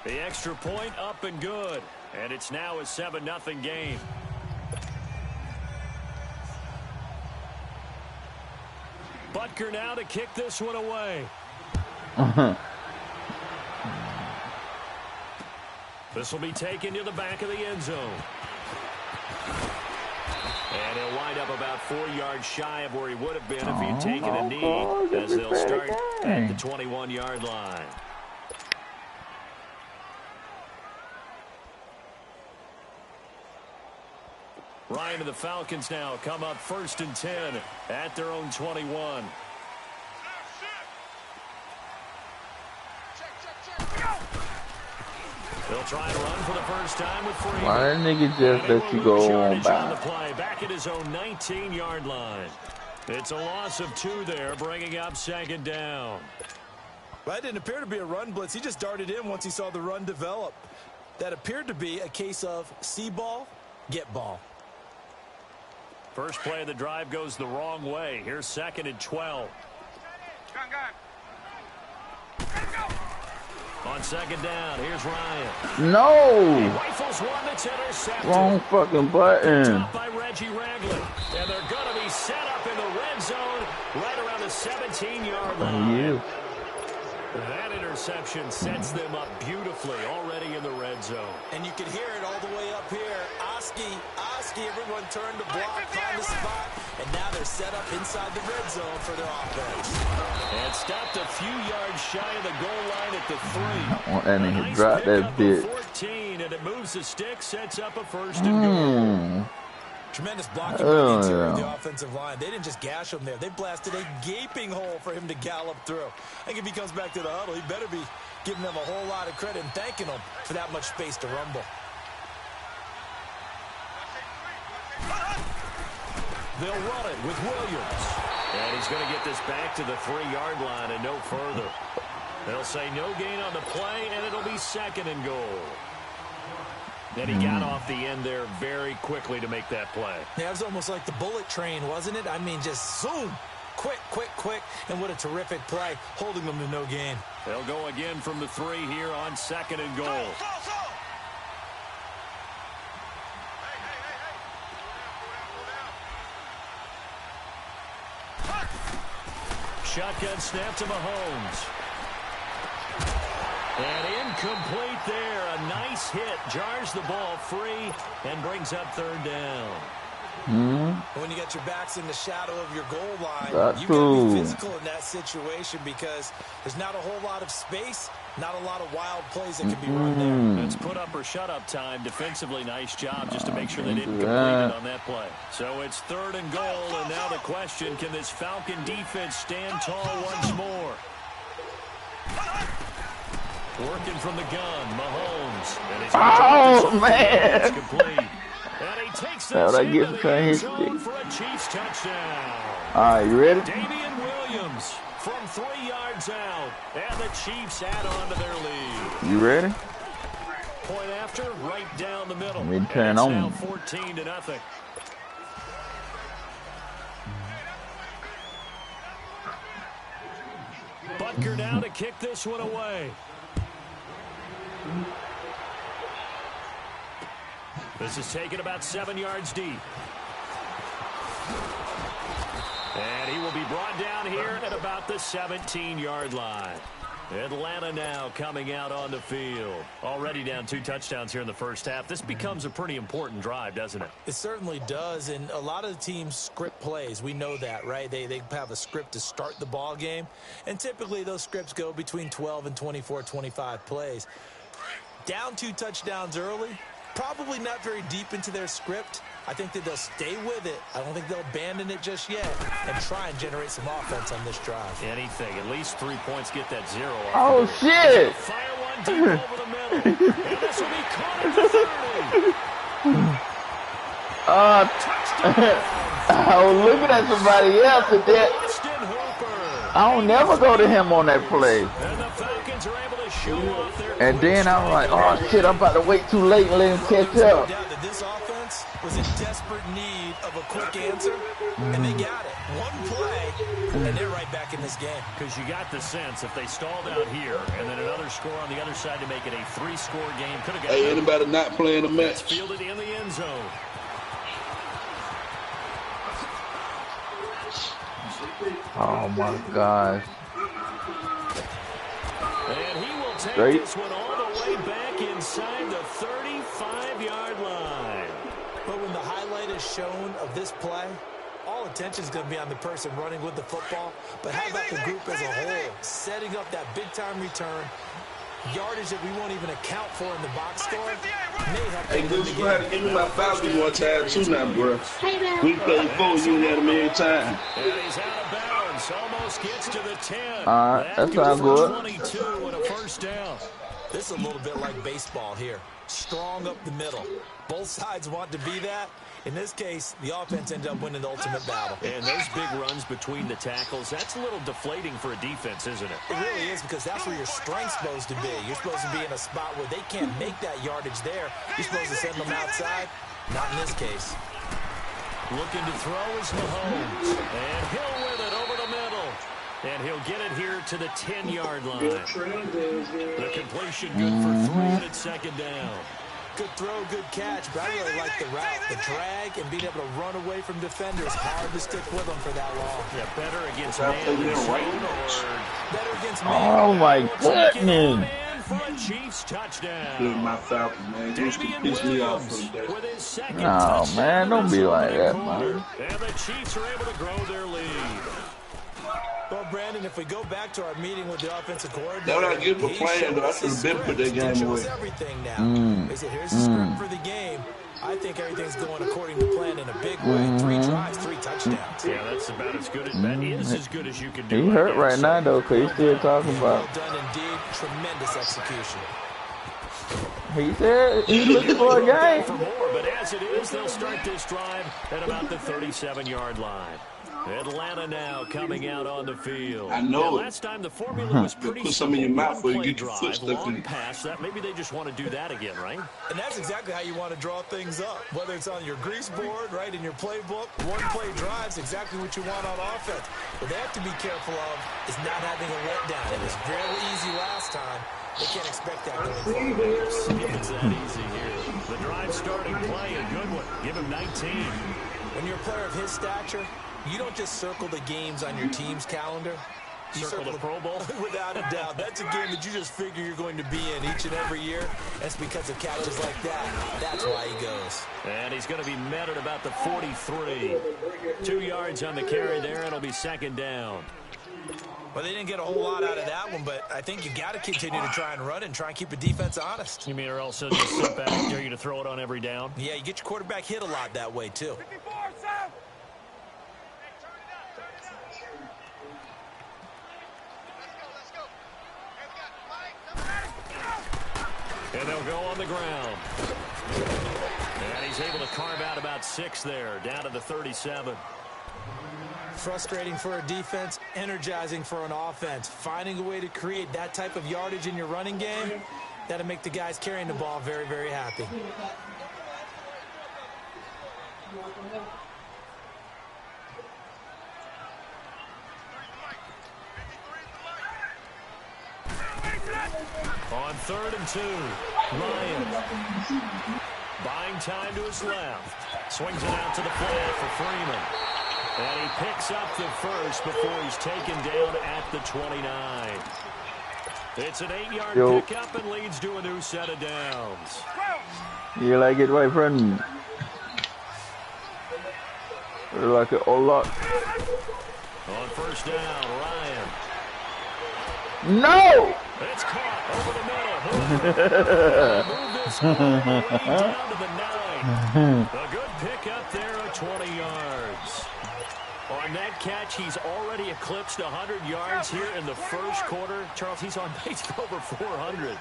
The extra point up and good. And it's now a 7-0 game. Butker now to kick this one away. This will be taken to the back of the end zone. And he'll wind up about 4 yards shy of where he would have been if he had taken a knee, as they'll start at the 21-yard line. Ryan and the Falcons now come up 1st and 10 at their own 21. They'll try and run for the first time with Freeman. Why that nigga just let you go on by? Back at his own 19-yard line. It's a loss of 2 there, bringing up 2nd down. Well, that didn't appear to be a run blitz. He just darted in once he saw the run develop. That appeared to be a case of see ball, get ball. First play of the drive goes the wrong way. Here's 2nd and 12. On 2nd down, here's Ryan. No! He rifles one that's intercepted. Wrong fucking button. Top by Reggie Ragland. And they're going to be set up in the red zone right around the 17-yard line. Yeah. That interception sets them up beautifully already in the red zone. And you can hear it all the way up here. Oski, everyone turned to block, find the spot, and now they're set up inside the red zone for their offense. And stopped a few yards shy of the goal line at the 3. I want that nigga to drop that bitch. 14, and it moves the stick, sets up a 1st and goal. Tremendous blocking by the interior of the offensive line. They didn't just gash him there. They blasted a gaping hole for him to gallop through. I think if he comes back to the huddle, he better be giving them a whole lot of credit and thanking them for that much space to rumble. They'll run it with Williams. And he's going to get this back to the 3-yard line and no further. They'll say no gain on the play, and it'll be 2nd and goal. Then he got off the end there very quickly to make that play. Yeah, it was almost like the bullet train, wasn't it? I mean, just zoom. Quick. And what a terrific play, holding them to no gain. They'll go again from the 3 here on 2nd and goal. Shotgun snap to Mahomes. And incomplete there. A nice hit. Jars the ball free and brings up 3rd down. When you got your backs in the shadow of your goal line, you got to be physical in that situation because there's not a whole lot of space, not a lot of wild plays that can be run there. It's put up or shut up time. Defensively, nice job just to make sure they didn't complete it on that play. So it's 3rd and goal, and now the question, can this Falcon defense stand tall once more? Working from the gun, Mahomes. Oh, man. It's complete. And he takes this into the end zone for a Chiefs touchdown. All right, you ready? Damian Williams from 3 yards out. And the Chiefs add on to their lead. You ready? Point after, right down the middle. Let me turn on. Now 14-0. Butker now to kick this one away. This is taken about 7 yards deep. And he will be brought down here at about the 17-yard line. Atlanta now coming out on the field. Already down 2 touchdowns here in the first half. This becomes a pretty important drive, doesn't it? It certainly does, and a lot of the teams script plays. We know that, right? They have a script to start the ball game, and typically those scripts go between 12 and 24, 25 plays. Down 2 touchdowns early, probably not very deep into their script. I think that they'll stay with it. I don't think they'll abandon it just yet and try and generate some offense on this drive. Anything. At least 3 points get that 0 off. Oh, shit. Fire one deep over the middle. And this will be caught at the 30. I was looking at somebody else at that. I don't never go to him on that play. And the Falcons are able to shoot off their And then I'm like, oh, shit, I'm about to wait too late and let him catch up. This offense was in desperate need of a quick answer, and they got it. One play, And they're right back in this game. Because you got the sense if they stalled out here and then another score on the other side to make it a 3-score game, could have got anybody not playing the match? Fielded in the end zone. Oh my gosh. And he will take this one all the way back inside the 35-yard line. But when the highlight is shown of this play, all attention is going to be on the person running with the football. But how about the group as a whole? Setting up that big-time return, yardage that we won't even account for in the box score. Hey, Goose, you had to give me my Falcons one time too now, bro. We played 4, you had a million times. And he's out of bounds. Almost gets to the 10. That's not good. 22 and a first down. This is a little bit like baseball here. Strong up the middle. Both sides want to be that. In this case, the offense ended up winning the ultimate battle. And those big runs between the tackles, that's a little deflating for a defense, isn't it? It really is, because that's where your strength's supposed to be. You're supposed to be in a spot where they can't make that yardage there. You're supposed to send them outside. Not in this case. Looking to throw is Mahomes. And he'll with it over the middle. And he'll get it here to the 10-yard line. The completion good for 3 and it's second down. Good throw, good catch, but I really like the route. The drag and being able to run away from defenders. Hard to stick with them for that long. Yeah, better against man than zone or better against man. Oh my goodness. For a Chiefs touchdown. Dude, my Falcons, man. Used to piss me off for the day. With his second Oh man, don't be like that, man. And the Chiefs are able to grow their lead. Well, Brandon, if we go back to our meeting with the offensive coordinator, They're not good for playing, though. I should have been put that game away. Everything now. They said, here's the script for the game. I think everything's going according to plan in a big way. 3 drives, 3 touchdowns. Yeah, that's about as good as that is as good as you can do. He hurt right now though, cause he's still talking about. Well done indeed. Tremendous execution. He said he's looking for a game. For more, but as it is, they'll start this drive at about the 37-yard line. Atlanta now coming out on the field. I know. Last time the formula was pretty put some in your mouth before you get your foot stuck long in. pass. That maybe they just want to do that again, right? And that's exactly how you want to draw things up. Whether it's on your grease board, right, in your playbook, one-play drives, exactly what you want on offense. What they have to be careful of is not having a letdown. It was very easy last time. They can't expect that going forward. It's that easy here. The drive starting play, a good one. Give him 19. When you're a player of his stature, you don't just circle the games on your team's calendar. You circle the Pro Bowl? Without a doubt. That's a game that you just figure you're going to be in each and every year. That's because of catches like that. That's why he goes. And he's going to be met at about the 43. 2 yards on the carry there, and it'll be second down. Well, they didn't get a whole lot out of that one, but I think you got to continue to try and run and try and keep the defense honest. You mean or else just sit back, dare you to throw it on every down? Yeah, you get your quarterback hit a lot that way, too. And they'll go on the ground. And he's able to carve out about 6 there, down to the 37. Frustrating for a defense, energizing for an offense. Finding a way to create that type of yardage in your running game, that'll make the guys carrying the ball very, very happy. On 3rd and 2, Ryan buying time to his left. Swings it out to the flat for Freeman. And he picks up the first before he's taken down at the 29. It's an 8-yard pickup and leads to a new set of downs. You like it, my friend? You like it a lot. On 1st down, Ryan. No! It's caught over the middle. Move this way down to the 9. A good pickup there at 20 yards. On that catch, he's already eclipsed 100 yards here in the first quarter. Charles, he's on pace for over 400.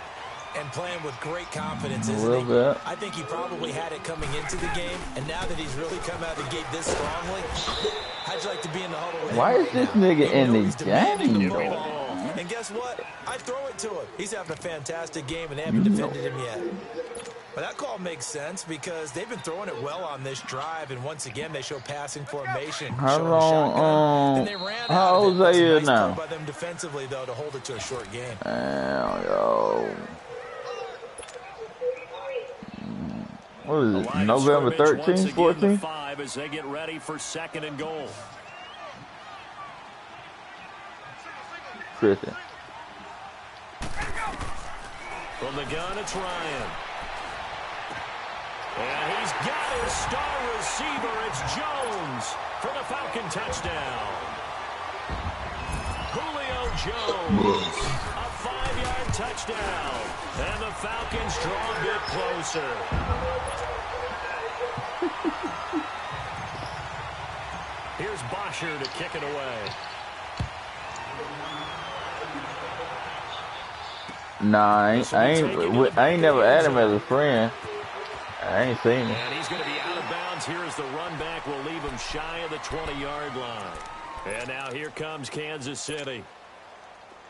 And playing with great confidence, isn't he? I think he probably had it coming into the game, and now that he's really come out of the gate this strongly, how'd you like to be in the huddle with him? Why is this nigga in the game, bro? And guess what? I throw it to him. He's having a fantastic game, and they haven't defended him yet. Well, that call makes sense because they've been throwing it well on this drive, and once again they show passing formation. How long? And they ran how old is he nice now? play by them defensively, though, to hold it to a short game. Damn, yo. What is it? November 13th, 14th? 5 as they get ready for 2nd and goal. Christian. From the gun, it's Ryan. And he's got his star receiver. It's Jones for the Falcon touchdown. Julio Jones, a 5-yard touchdown. And the Falcons draw a bit closer. Here's Bosher to kick it away. Nah, I ain't never had him as a friend. I ain't seen him. And he's going to be out of bounds here as the run back will leave him shy of the 20-yard line. And now here comes Kansas City.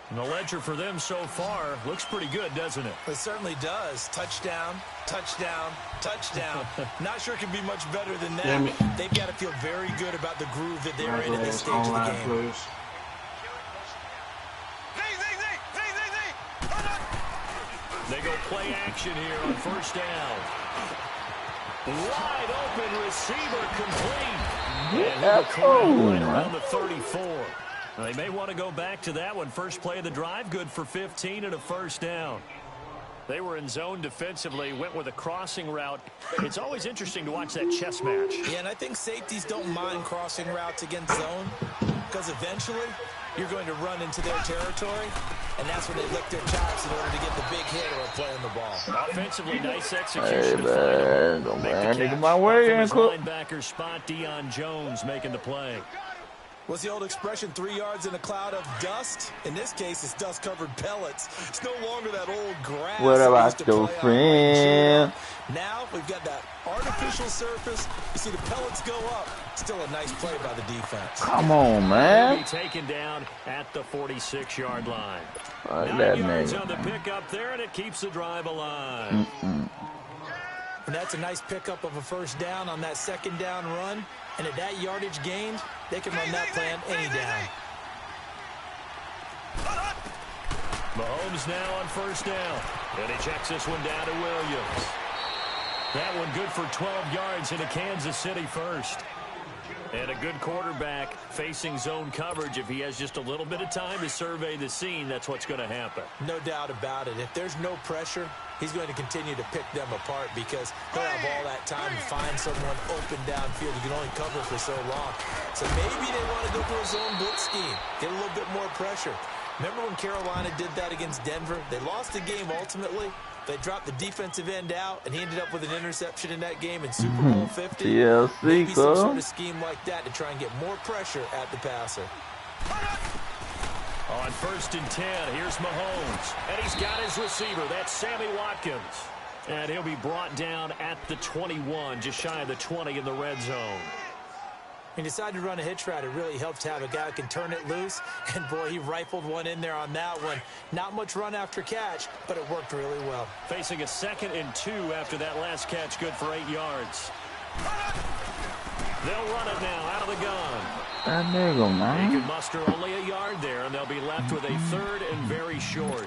And the ledger for them so far looks pretty good, doesn't it? It certainly does. Touchdown, touchdown, touchdown. Not sure it can be much better than that. They've got to feel very good about the groove that they're in at this stage of the game. They go play action here on 1st down. Wide open receiver complete. And right around the 34. Now, they may want to go back to that one. First play of the drive, good for 15 and a 1st down. They were in zone defensively, went with a crossing route. It's always interesting to watch that chess match. Yeah, and I think safeties don't mind crossing routes against zone because eventually you're going to run into their territory, and that's when they lick their chops in order to get the big hit or playing the ball. Offensively, nice execution. Hey, man, nigga, my way in, cook. Linebacker spot, Deion Jones making the play. What's the old expression, 3 yards in a cloud of dust? In this case, it's dust-covered pellets. It's no longer that old grass. What about your friend? Now we've got that artificial surface. You see the pellets go up. Still a nice play by the defense. Come on, man. He'll be taken down at the 46-yard line. 9 yards on the pickup there, and it keeps the drive alive. And that's a nice pickup of a 1st down on that 2nd down run. And at that yardage gained, they can run that plan any down. Mahomes now on 1st down. And he checks this one down to Williams. That one good for 12 yards into Kansas City 1st. And a good quarterback facing zone coverage. If he has just a little bit of time to survey the scene, that's what's going to happen. No doubt about it. If there's no pressure, he's going to continue to pick them apart because he'll have all that time to find someone open downfield. You can only cover for so long. So maybe they want to go for a zone blitz scheme, get a little bit more pressure. Remember when Carolina did that against Denver? They lost the game ultimately. They dropped the defensive end out, and he ended up with an interception in that game in Super Bowl 50. Maybe some sort of scheme like that to try and get more pressure at the passer. On 1st and 10, here's Mahomes. And he's got his receiver. That's Sammy Watkins. And he'll be brought down at the 21, just shy of the 20 in the red zone. He decided to run a hitch route. It really helped to have a guy who can turn it loose. And, boy, he rifled one in there on that one. Not much run after catch, but it worked really well. Facing a 2nd and 2 after that last catch, good for 8 yards. They'll run it now out of the gun. That nigga, man. He can muster only a yard there, and they'll be left with a 3rd and very short.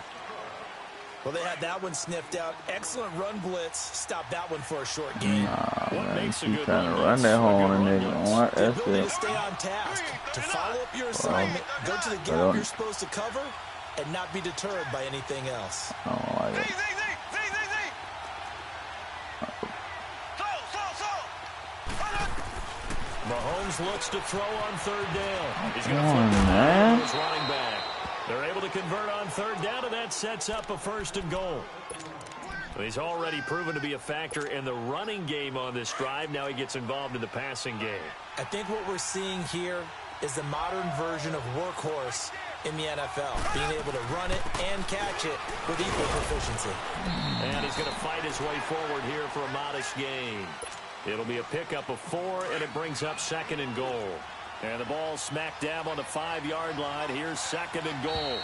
Well, they had that one sniffed out. Excellent run blitz. Stop that one for a short game. What makes a good run? Run that hole on a nigga. The ability to stay on task, to follow up your assignment, go to the gap you're supposed to cover, and not be deterred by anything else. I don't like it. Mahomes looks to throw on 3rd down. He's going to flip the his running back. They're able to convert on 3rd down, and that sets up a 1st and goal. He's already proven to be a factor in the running game on this drive. Now he gets involved in the passing game. I think what we're seeing here is the modern version of workhorse in the NFL, being able to run it and catch it with equal proficiency. And he's going to fight his way forward here for a modest gain. It'll be a pickup of 4, and it brings up 2nd and goal. And the ball smack dab on the 5-yard line. Here's 2nd and goal.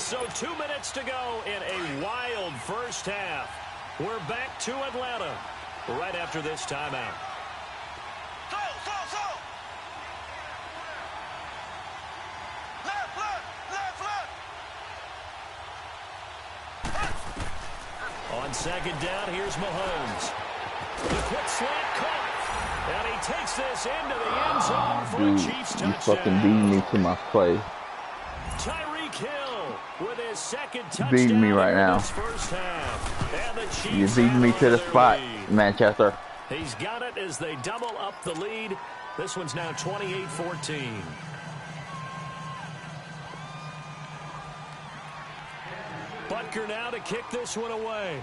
So 2 minutes to go in a wild first half. We're back to Atlanta right after this timeout. On second down, here's Mahomes. The quick slant caught. And he takes this into the end zone for a Chiefs touchdown. You fucking beating me to my play. Tyreek Hill with his second touchdown. Beating me right now. First half. And the Chiefs You're beating me to the spot, Manchester. He's got it as they double up the lead. This one's now 28-14. Butker now to kick this one away.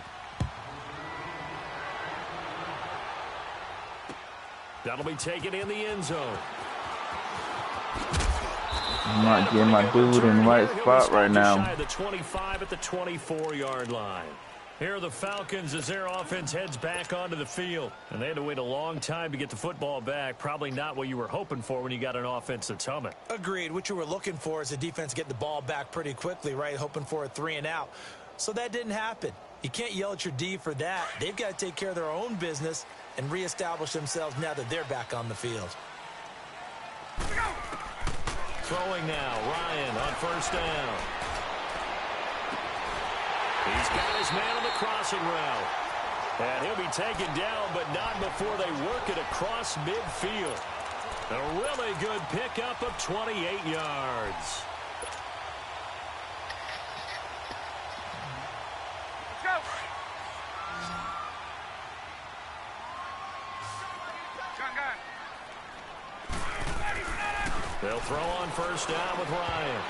That'll be taken in the end zone. I'm not getting my dude in the right spot right now. The 25 at the 24-yard line. Here are the Falcons as their offense heads back onto the field. And they had to wait a long time to get the football back. Probably not what you were hoping for when you got an offense that's humming. Agreed. What you were looking for is the defense getting the ball back pretty quickly, right? Hoping for a 3-and-out. So that didn't happen. You can't yell at your D for that. They've got to take care of their own business and reestablish themselves now that they're back on the field. Throwing now, Ryan on first down. He's got his man on the crossing route. And he'll be taken down, but not before they work it across midfield. A really good pickup of 28 yards. They'll throw on first down with Ryan.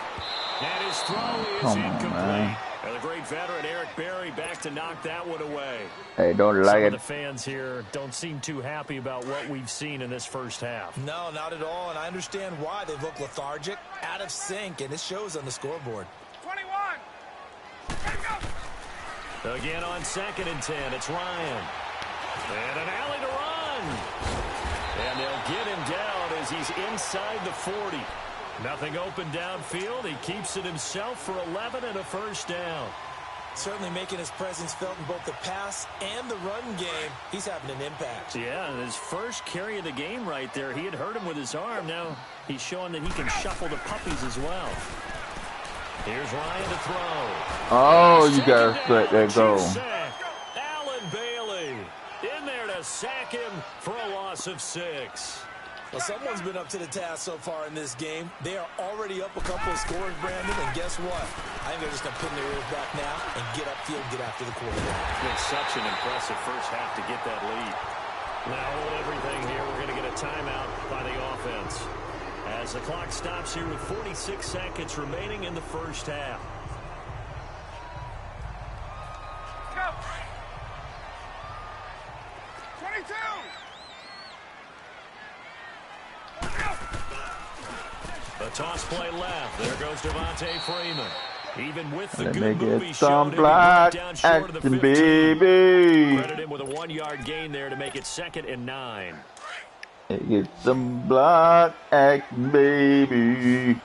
And his throw is incomplete. And the great veteran Eric Berry back to knock that one away. Hey, don't like Some it. of the fans here don't seem too happy about what we've seen in this first half. No, not at all. And I understand why. They've looked lethargic, out of sync, and it shows on the scoreboard. 21. Again on 2nd and 10, it's Ryan. And an alley to run. And they'll get him down as he's inside the 40. Nothing open downfield. He keeps it himself for 11 and a first down. Certainly making his presence felt in both the pass and the run game. He's having an impact. Yeah, and his first carry of the game right there, he had hurt him with his arm. Now he's showing that he can shuffle the puppies as well. Here's Ryan to throw. Oh, you gotta let that go. Allen Bailey in there to sack him for a loss of 6. Well, someone's been up to the task so far in this game. They are already up a couple of scores, Brandon, and guess what? I think they're just going to pin their ears back now and get upfield, get after the quarterback. It's been such an impressive first half to get that lead. Now hold everything here. We're going to get a timeout by the offense as the clock stops here with 46 seconds remaining in the first half. Go! 22! A toss play left. There goes Devontae Freeman. Even with the Let good me move get he some showed, block down short of the action, 15. baby. Credit him with a 1-yard gain there to make it 2nd and 9. Get some block action, baby.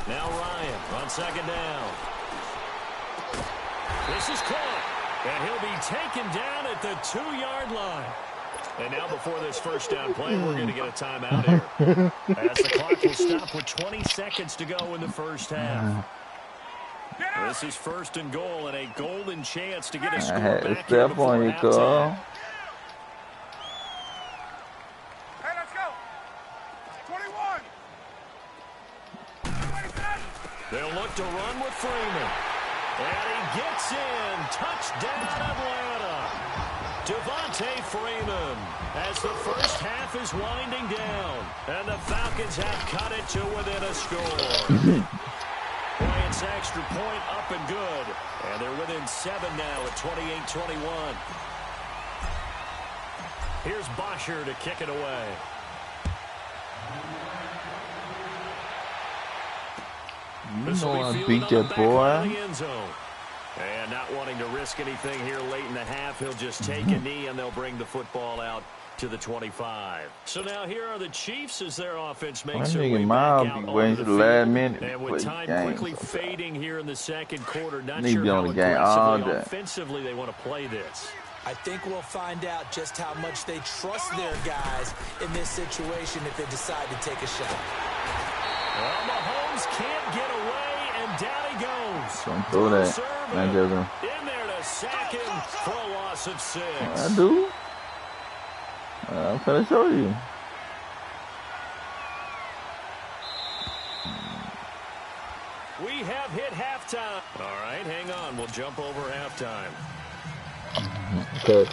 Now Ryan on 2nd down. This is caught. And he'll be taken down at the 2-yard line. And now before this first down play, we're going to get a timeout here. As the clock will stop with 20 seconds to go in the first half. This is 1st and goal and a golden chance to get a score back here before halftime. Hey, let's go! 21! They'll look to run with Freeman. And he gets in. Touchdown, Atlanta. Devontae Freeman as the first half is winding down. And the Falcons have cut it to within a score. Bryant's extra point up and good. And they're within 7 now at 28-21. Here's Bosher to kick it away. You know I beat that boy. And not wanting to risk anything here late in the half, he'll just take a knee and they'll bring the football out to the 25. So now here are the Chiefs as their offense makes their their way back out onto the last field. minute And with time quickly fading here in the second quarter, not sure how aggressively offensively they want to play this. I think we'll find out just how much they trust their guys in this situation if they decide to take a shot. Well, Mahomes can't get away, and down he goes. Don't throw that. In there to sack him for a loss of 6. I do. I'm going to show you. We have hit halftime. All right, hang on. We'll jump over halftime. Okay.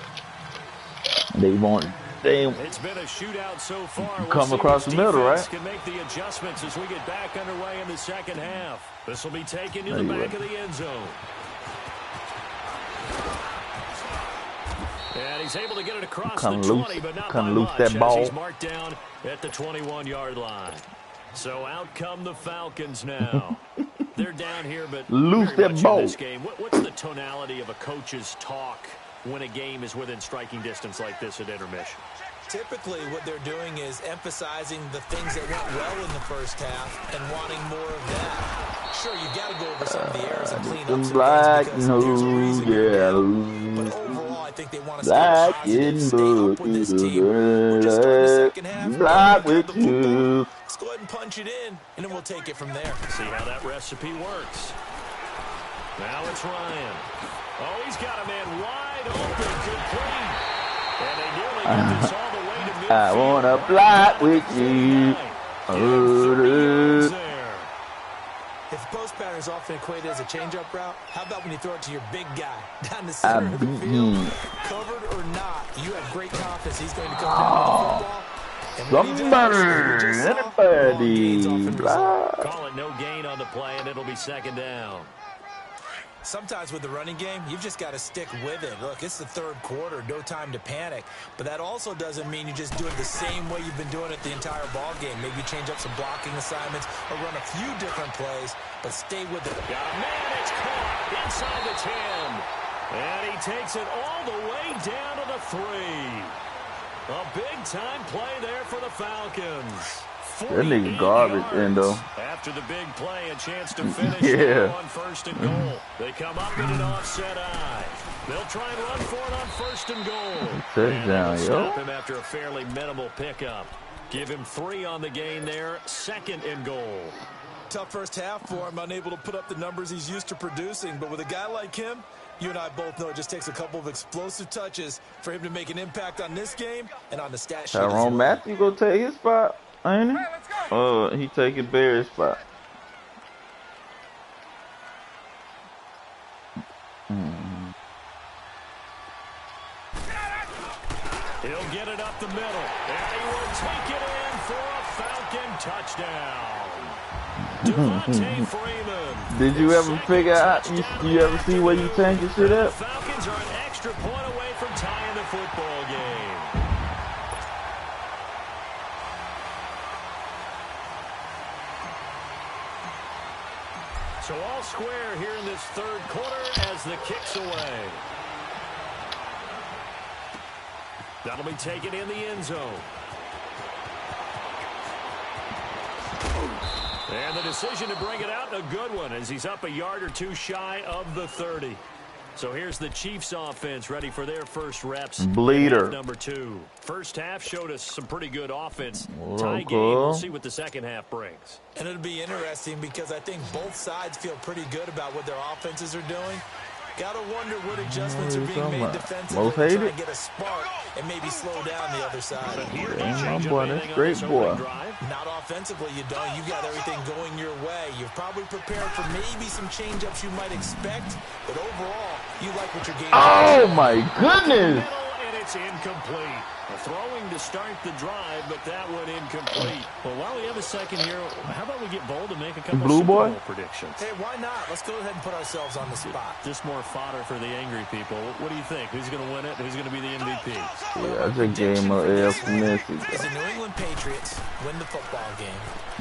It's been a shootout so far. Come across the middle, right? Can make the adjustments as we get back underway in the second half. This will be taken to the back of the end zone. And he's able to get it across the 20, but not by much, as he's marked down at the 21-yard line. So out come the Falcons now. They're down here, but loose that ball. In this game. What's the tonality of a coach's talk when a game is within striking distance like this at intermission? Typically, what they're doing is emphasizing the things that went well in the first half and wanting more of that. Sure, you got to go over some of the errors and clean up some things because there's a reason but overall, I think they want to stay positive, stay up with this team. We're just starting the second half. Let's go ahead and punch it in, and then we'll take it from there. See how that recipe works. Now it's Ryan. Oh, he's got a man wide open, complete. And they nearly get this all the way to midfield. I want to block with you. If the post pattern is often equated as a change-up route, how about when you throw it to your big guy down the center of the field? Covered or not, you have great confidence he's going to come down with the football. Call it no gain on the play, and it'll be second down. Sometimes with the running game, you've just got to stick with it. Look, it's the third quarter, no time to panic. But that also doesn't mean you just do it the same way you've been doing it the entire ball game. Maybe change up some blocking assignments or run a few different plays, but stay with it. Got a man, it's caught inside the 10. And he takes it all the way down to the 3. A big-time play there for the Falcons. That nigga garbage, Endo. After the big play, a chance to finish on first and goal. They come up in an offset eye. They'll try and run for it on first and goal. Down, stop him after a fairly minimal pickup. Give him 3 on the gain there. Second and goal. Tough first half for him, unable to put up the numbers he's used to producing. But with a guy like him, you and I both know it just takes a couple of explosive touches for him to make an impact on this game and on the stat sheet. Tyrone Matthew go take his spot, ain't he? He taking Barry's spot. He'll get it up the middle, and he will take it in for a Falcon touchdown. Devontae Freeman. Did you ever figure out, you ever see where you change your shit up? The Falcons are an extra point away from tying the football game. So all square here in this third quarter as the kick's away. That'll be taken in the end zone. And the decision to bring it out, a good one, as he's up a yard or two shy of the 30. So here's the Chiefs offense ready for their first reps. Bleeder. Number 2. First half showed us some pretty good offense. Tie game. We'll see what the second half brings. And it'll be interesting because I think both sides feel pretty good about what their offenses are doing. Got to wonder what adjustments are being made defensively to try and get a spark and maybe slow down the other side. My boy, that's great boy. Not offensively, you don't. You got everything going your way. You've probably prepared for maybe some change-ups you might expect, but overall, you like what you're getting. Oh, my goodness. And it's incomplete. A throwing to start the drive, but that one incomplete. Well, while we have a second here, how about we get bold and make a couple of Super Bowl predictions? Hey, why not? Let's go ahead and put ourselves on the spot. Just more fodder for the angry people. What do you think? Who's going to win it? Who's going to be the MVP? Yeah, that's a game of AF Messi. Is the New England Patriots win the football game?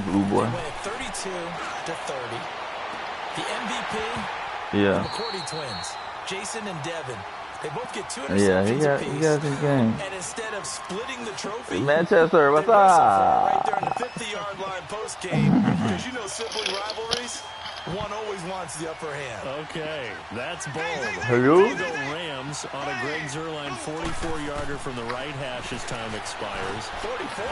Blue boy. They win it 32-30. The MVP, the McCourty twins, Jason and Devin. They both get 2 Yeah, interceptions apiece. he got his game. And instead of splitting the trophy, Manchester, what's they wrestle for it up? right there on the 50-yard line post-game. Because you know sibling rivalries, one always wants the upper hand. Okay, that's bold. Hello? They go Rams on a Greg Zuerlein 44-yarder from the right hash as time expires. 44.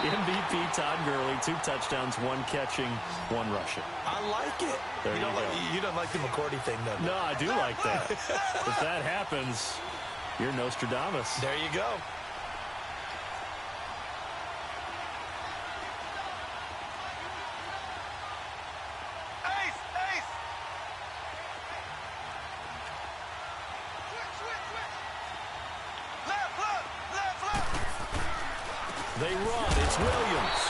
MVP Todd Gurley, 2 touchdowns, 1 catching, 1 rushing. I like it. There you go. You don't like the McCourty thing, though. No, I do like that. If that happens, you're Nostradamus. There you go. They run. It's Williams.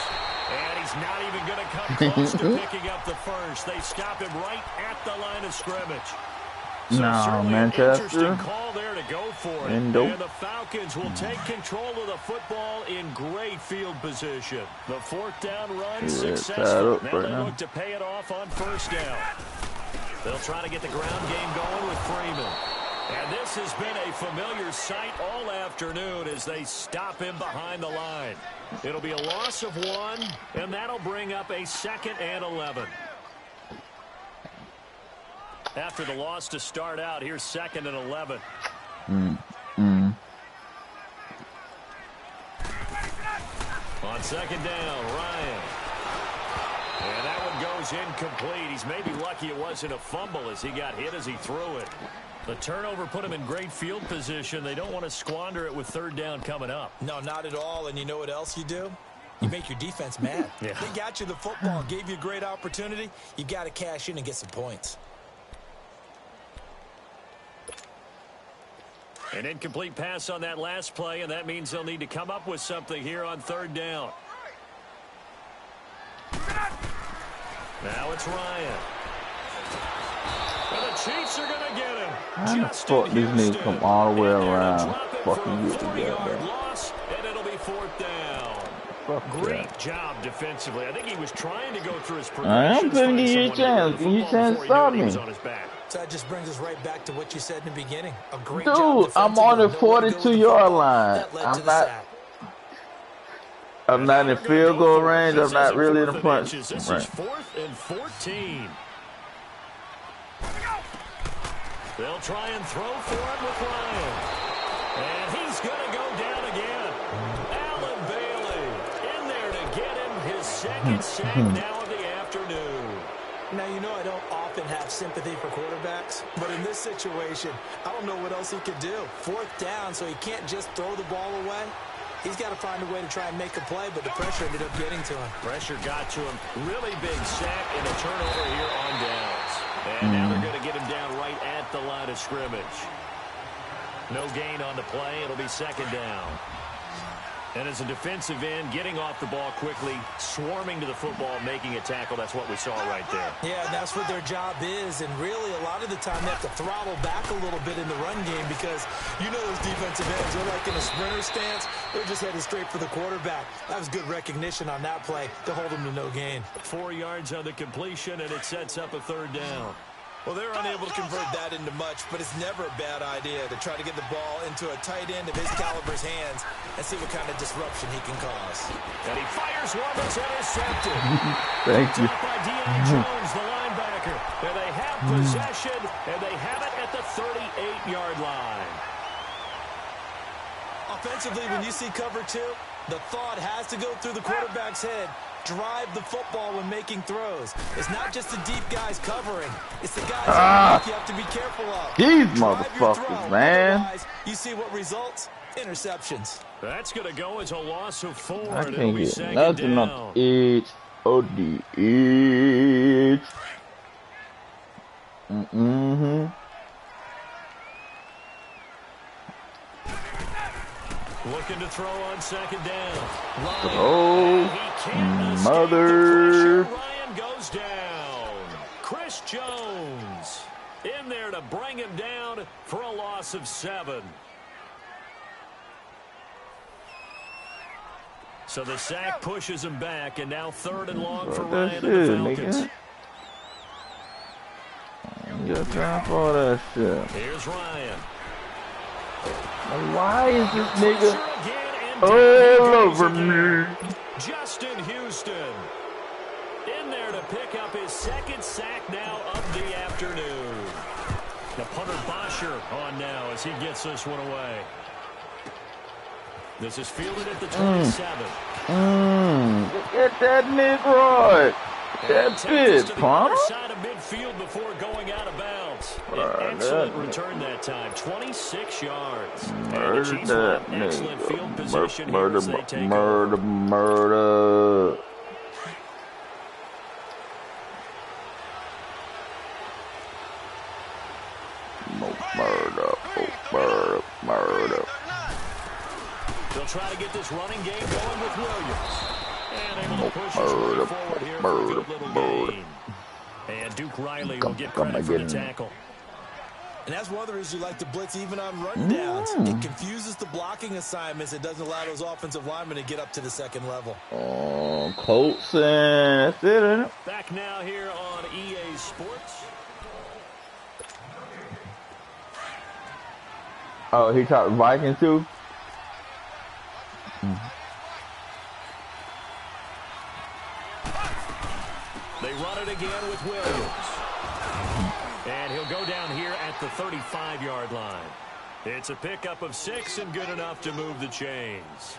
And he's not even going to come close to picking up the first. They stop him right at the line of scrimmage. So No, Manchester. Interesting call there to go for it. And the Falcons will take control of the football in great field position. The 4th down run successful. Now they look to pay it off on 1st down. They'll try to get the ground game going with Freeman. And this has been a familiar sight all afternoon as they stop him behind the line. It'll be a loss of 1, and that'll bring up a 2nd and 11. After the loss to start out, here's 2nd and 11. On 2nd down, Ryan. And that one goes incomplete. He's maybe lucky it wasn't a fumble as he got hit as he threw it. The turnover put him in great field position. They don't want to squander it with 3rd down coming up. No, not at all. And you know what else you do? You make your defense mad. Yeah. They got you the football, gave you a great opportunity. You got to cash in and get some points. An incomplete pass on that last play, and that means they'll need to come up with something here on 3rd down. Now it's Ryan. And the Chiefs are going to get him. How the fuck these niggas come all the way around? Fucking get together. Loss, and it'll be 4th down. Great job defensively. I think he was trying to go through his progression. I am giving you your chance. Give you a chance to stop me. So that just brings us right back to what you said in the beginning. A great Dude, job I'm on the 42-yard line. I'm not in field goal range. I'm not really in the punch. This is 4th and 14. They'll try and throw for it with Ryan. And he's going to go down again. Allen Bailey in there to get him his 2nd sack now of the afternoon. Now, you know I don't often have sympathy for quarterbacks, but in this situation, I don't know what else he could do. 4th down, so he can't just throw the ball away. He's got to find a way to try and make a play, but the pressure ended up getting to him. Pressure got to him. Really big sack and a turnover here on downs. And now they're going to get him down right at the line of scrimmage. No gain on the play. It'll be 2nd down. And as a defensive end, getting off the ball quickly, swarming to the football, making a tackle, that's what we saw right there. Yeah, and that's what their job is. And really, a lot of the time, they have to throttle back a little bit in the run game because you know those defensive ends, they're like in a sprinter stance. They're just headed straight for the quarterback. That was good recognition on that play to hold them to no gain. 4 yards on the completion, and it sets up a 3rd down. Well, they're unable to convert that into much, but it's never a bad idea to try to get the ball into a tight end of his caliber's hands and see what kind of disruption he can cause. And he fires one that's intercepted. Thank you. By Deion Jones, the linebacker. And they have possession, and they have it at the 38-yard line. Offensively, when you see cover 2, the thought has to go through the quarterback's head. Drive the football when making throws. It's not just the deep guys covering. It's the guys you have to be careful of. These motherfuckers, man. Otherwise, you see what results? Interceptions. That's going to go as a loss of 4. I can't get nothing on the edge. Looking to throw on 2nd down. Oh, mother. Ryan goes down. Chris Jones in there to bring him down for a loss of 7. So the sack pushes him back, and now 3rd and long for Ryan and the Falcons. got time for that shit. Here's Ryan. Why is this nigga all over me? Justin Houston in there to pick up his second sack now of the afternoon. The punter Bosher on now as he gets this one away. This is fielded at the 27. Get that nigga. That bitch, Palmer. Side of midfield before going out of bounds. An excellent return that time. 26 yards. Murder that excellent field position murder. Murder. They'll try to get this running game going with Williams. And able to push his way forward here for a good little gain. And Duke Riley will get credit for the tackle. And that's one of the reasons you like to blitz even on rundowns. It confuses the blocking assignments. It doesn't allow those offensive linemen to get up to the second level. Oh, Colts, and that's it, isn't it? Back now here on EA Sports. Oh, he talked Vikings too? They run it again with Williams. And he'll go down here at the 35-yard line. It's a pickup of 6 and good enough to move the chains.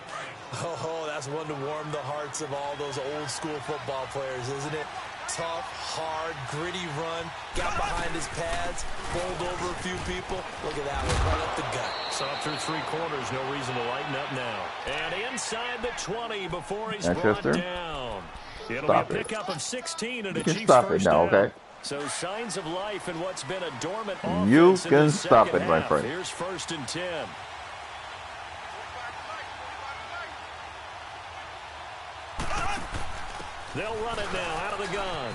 Oh, that's one to warm the hearts of all those old-school football players, isn't it? Tough, hard, gritty run, got behind his pads, bowled over a few people. Look at that one, right up the gut. So up through 3 quarters, no reason to lighten up now. And inside the 20 before he's brought down. It'll be a pickup of 16 and a Chiefs first down. Okay? So signs of life in what's been a dormant offense. You can stop it, my friend. Here's 1st and 10. They'll run it now out of the gun.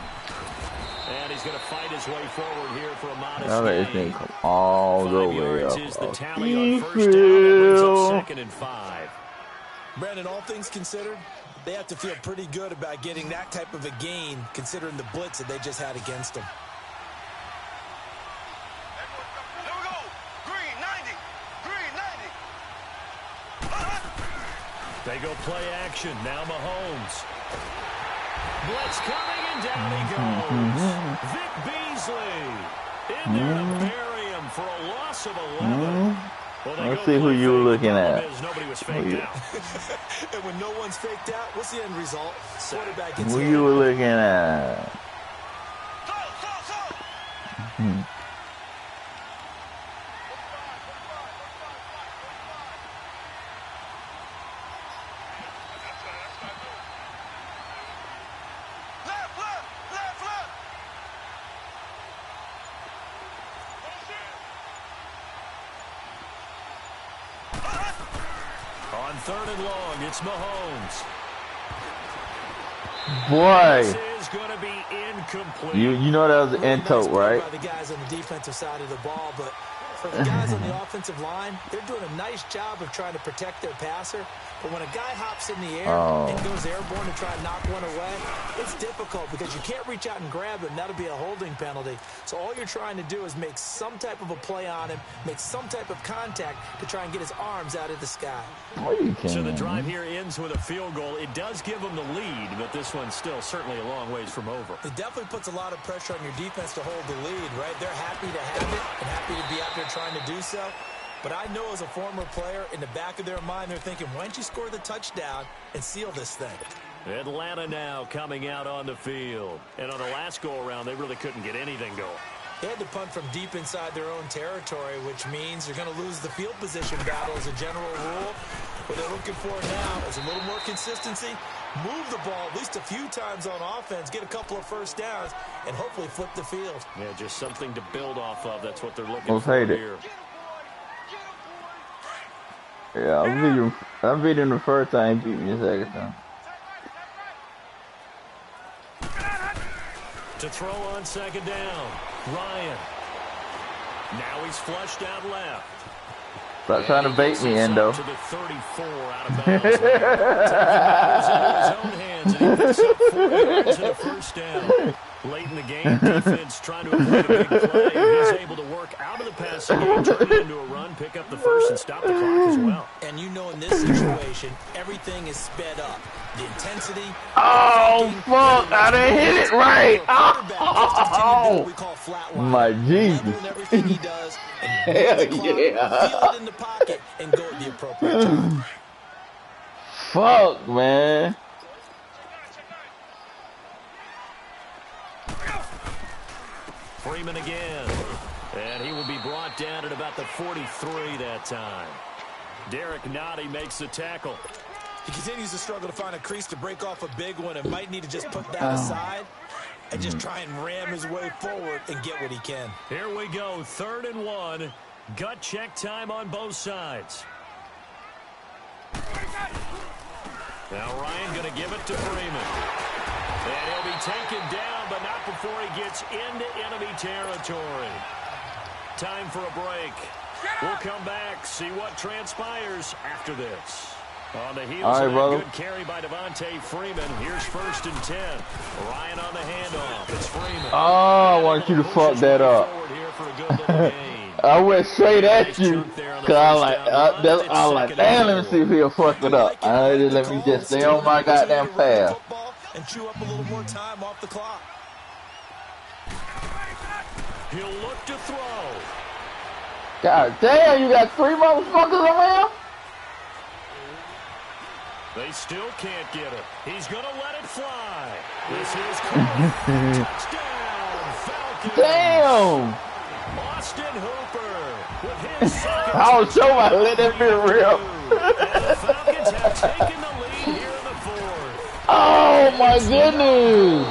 And he's going to fight his way forward here for a modest gain. Come all the way up. Is the tally on 1st down. It brings up 2nd and 5. Brandon, all things considered, they have to feel pretty good about getting that type of a gain, considering the blitz that they just had against them. Here we go. Green 90. Green 90. They go play action. Now Mahomes. Blitz coming, and down he goes. Vic Beasley in there to bury him for a loss of 11. Well, let's see who you were looking at. Nobody was faked out. And when no one's faked out, what's the end result? Quarterback gets who you were looking at? On 3rd and long, it's Mahomes. Boy, this is going to be incomplete. You know that was an end tote, right? By the guys on the defensive side of the ball, but for the guys on the offensive line, they're doing a nice job of trying to protect their passer. But when a guy hops in the air and goes airborne to try and knock one away, it's difficult because you can't reach out and grab him. That'll be a holding penalty. So all you're trying to do is make some type of a play on him, make some type of contact to try and get his arms out of the sky. So the drive here ends with a field goal. It does give them the lead, but this one's still certainly a long ways from over. It definitely puts a lot of pressure on your defense to hold the lead, right? They're happy to have it and happy to be out there trying to do so. But I know as a former player, in the back of their mind, they're thinking, why don't you score the touchdown and seal this thing? Atlanta now coming out on the field. And on the last go-around, they really couldn't get anything going. They had to punt from deep inside their own territory, which means they're going to lose the field position battle as a general rule. What they're looking for now is a little more consistency, move the ball at least a few times on offense, get a couple of first downs, and hopefully flip the field. Yeah, just something to build off of. That's what they're looking for here. Yeah, I beat him the first time, beat me the second time. To throw on 2nd down, Ryan. Now he's flushed out left. Stop trying to bait me, Endo. To the 34 out of bounds. Taking matters into his own hands, and he picks up 4 yards to the first down. Late in the game, defense trying to avoid a big play. He's able to work out of the passing game, turn it into a run, pick up the first, and stop the clock as well. And you know in this situation, everything is sped up. The intensity. Oh, fuck. I didn't hit it right. Oh, my Jesus. Everything he does. Hell yeah. Feel it in the pocket and go at the appropriate time. Fuck, man. Freeman again. And he will be brought down at about the 43 that time. Derek Nottie makes the tackle. He continues to struggle to find a crease to break off a big one and might need to just put that aside and just try and ram his way forward and get what he can. Here we go, 3rd and 1. Gut check time on both sides. Now Ryan going to give it to Freeman. And he'll be taken down, but not before he gets into enemy territory. Time for a break. We'll come back, see what transpires after this. On the heels of a good carry by Devontae Freeman, here's 1st and 10. Ryan on the handoff. It's Freeman. Oh, I want you to fuck that up. I went straight at you. Cause I was like, damn, let me see if he'll fuck it up. Let me just stay on my goddamn path. And chew up a little more time off the clock. He'll look to throw. God damn, you got 3 motherfuckers around? They still can't get it. He's going to let it fly. This is touchdown, Falcons. Damn. Austin Hooper with his second. I was sure I let that be real. And the Falcons have taken the lead here in the 4th. Oh my goodness.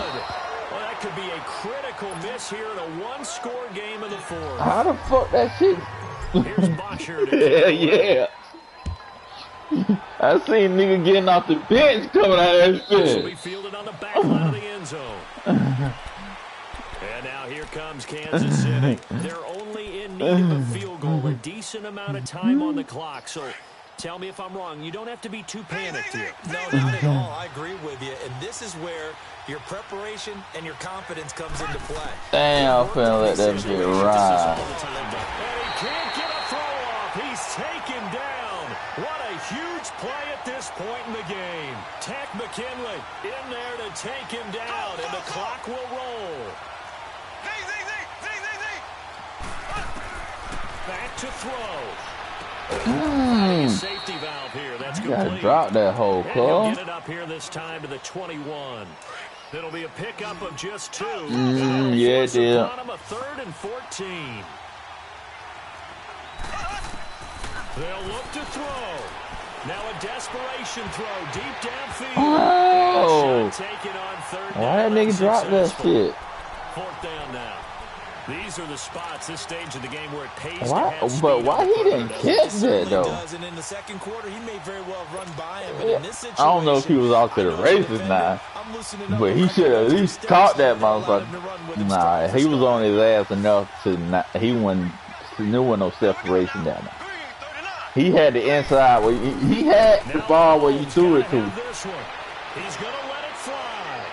Well, that could be a critical miss here in a 1-score game in the 4th. How the fuck that shit? Here's Boxer. Yeah, yeah. I seen nigga getting off the bench coming out of that This will shit. be fielded on the back line of the end zone. And now here comes Kansas City. They're only in need of a field goal, a decent amount of time on the clock. So tell me if I'm wrong. You don't have to be too panicked here. No, not at all. I agree with you. And this is where your preparation and your confidence comes into play. Damn, I'm finna let that shit ride. And he can't get a throw off. He's taken down. What a huge play at this point in the game. Tech McKinley in there to take him down, and the clock will roll. Back to throw. Safety valve here. That's complete. Gotta drop that whole He'll call. get it up here this time to the 21. It'll be a pickup of just 2. Yeah, it did. On him a 3rd and 14. They'll look to throw. Now a desperation throw deep downfield. Oh. Taken on 3rd down. Why that nigga drop that shit? 4th down now. These are the spots this stage of the game where it pays Why? to have speed. But why he didn't catch that though? And in the 2nd quarter, he may very well run by him. But in this situation, I don't know if he was off to the races now, but he should have at least caught that motherfucker. Nah, he was on his ass enough to not. He wasn't. There wasn't no separation down there. He had the inside where he had the ball where you threw it to. He's gonna let it fly,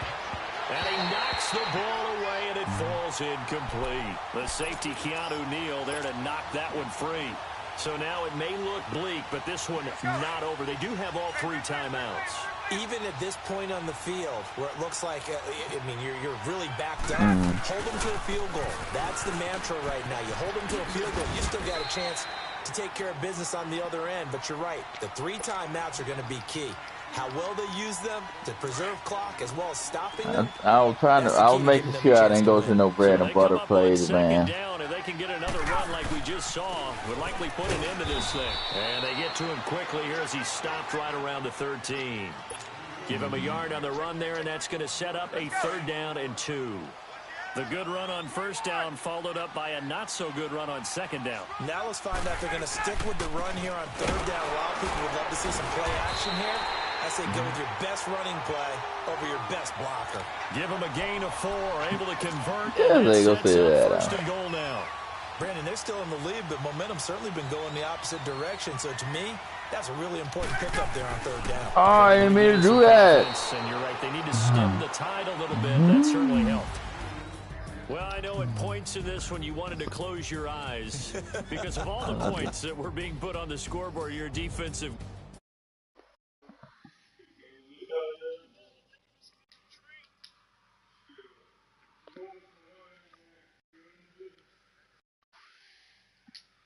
and he knocks the ball away, and it falls incomplete. The safety Keanu Neal there to knock that one free. So now it may look bleak, but this one not over. They do have all 3 timeouts. Even at this point on the field, where it looks like, I mean, you're really backed up, hold them to a field goal. That's the mantra right now. You hold them to a field goal, you still got a chance to take care of business on the other end. But you're right, the 3 timeouts are going to be key. How well they use them to preserve clock as well as stopping them. I was making sure I didn't go to no bread and butter plays, man. Down, and they can get another run like we just saw. Would likely put an end to this thing. And they get to him quickly here as he stopped right around the 13. Give him a yard on the run there, and that's going to set up a 3rd down and 2. The good run on 1st down followed up by a not-so-good run on 2nd down. Now let's find out if they're going to stick with the run here on 3rd down. A lot of people would love to see some play action here. I say go with your best running play over your best blocker. Give him a gain of 4, able to convert. Yeah, they go see that. 1st and goal now. Brandon, they're still in the lead, but momentum's certainly been going the opposite direction. So to me, that's a really important pickup there on 3rd down. Oh, I didn't mean to do that. And you're right, they need to stem the tide a little bit. That certainly helped. Well, I know at points in this when you wanted to close your eyes because of all the points that were being put on the scoreboard, your defensive.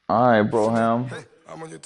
All right, Broham. I'm on your